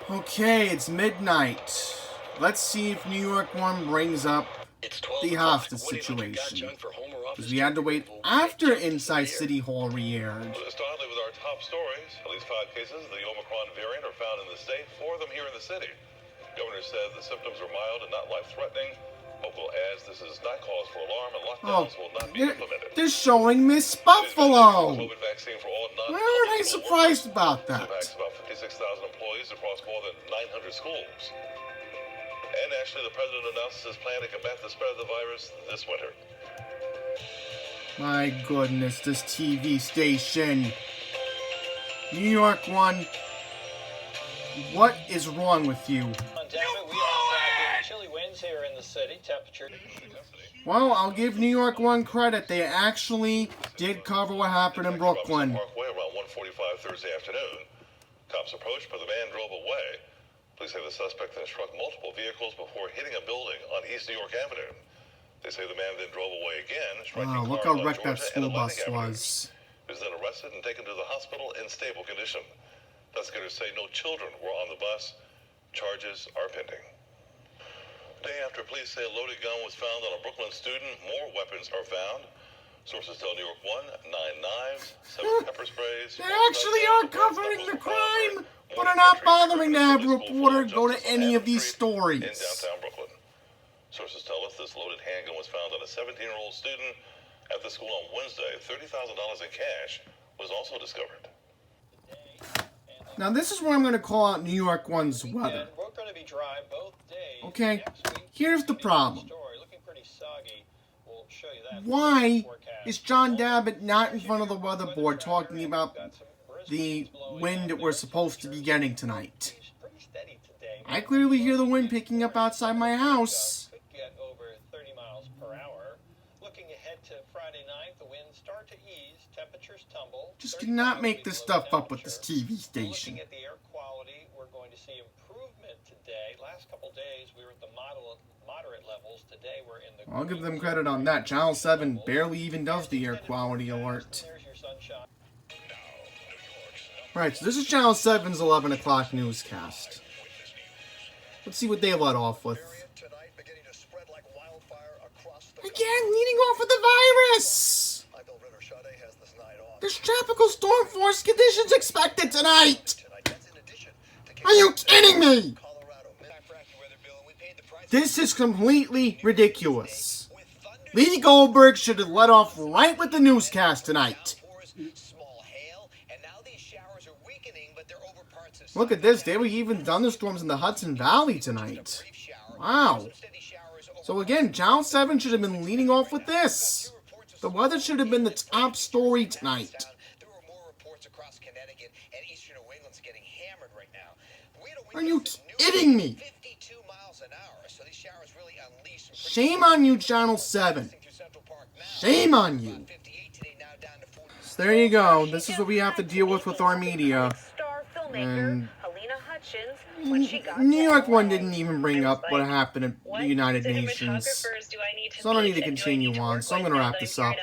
Okay, it's midnight. Let's see if New York 1 brings up the hostage situation. Because we had to wait after Inside City Hall re-aired. Startly with our top stories, at least 5 cases of the Omicron variant are found in the state, 4 of them here in the city. The governor said the symptoms are mild and not life-threatening. Local adds this is not cause for alarm and lockdowns will not be implemented. They're showing Miss Buffalo. COVID vaccine for all Why aren't I surprised about that? Impacts about 56,000 employees across more than 900 schools. And actually, the president announces his plan to combat the spread of the virus this winter. My goodness, this TV station. New York 1, what is wrong with you? Chilly winds here in the city. Temperature. Well, I'll give New York 1 credit. They actually did cover what happened in Brooklyn. Parkway around 1:45 Thursday afternoon. Cops approached, but the man drove away. Police say the suspect then struck multiple vehicles before hitting a building on East New York Avenue. They say the man then drove away again, striking Wow, look how wrecked that school bus was. He was then arrested and taken to the hospital in stable condition. Investigators say no children were on the bus. Charges are pending. The day after police say a loaded gun was found on a Brooklyn student, more weapons are found. Sources tell New York 1, 9 knives, 7 pepper sprays. They actually are covering the crime, but are not bothering to have a reporter go to any of these stories. In downtown Brooklyn. Sources tell us this loaded handgun was found on a 17-year-old student at the school on Wednesday. $30,000 in cash was also discovered. Now this is where I'm going to call out New York 1's weather. We're going to be dry both days. Okay, here's the problem. Looking pretty soggy. We'll show you that. Why is John Dabbitt not in front of the weather board talking about the wind that we're supposed to be getting tonight? I clearly hear the wind picking up outside my house. Could get over 30 miles per hour. Looking ahead to Friday night, the winds start to ease, temperatures tumble. Just cannot make this stuff up with this TV station. Looking at the air quality, we're going to see improvement today. Last couple days, we were at the moderate levels. Today, we're in the... I'll give them credit on that. Channel 7 barely even does the air quality alert. There's your sunshine. Right, so this is Channel 7's 11 o'clock newscast. Let's see what they let off with. Again, leading off with the virus! There's tropical storm force conditions expected tonight! Are you kidding me? This is completely ridiculous. Lee Goldberg should have let off right with the newscast tonight. Look at this, there were even thunderstorms in the Hudson Valley tonight. Wow. So again, Channel 7 should have been leading off with this. The weather should have been the top story tonight. Are you kidding me? Shame on you, Channel 7. Shame on you. So there you go. This is what we have to deal with our media. And New York 1 didn't even bring up what happened at the United Nations. So I don't need to continue on, so I'm going to wrap this up.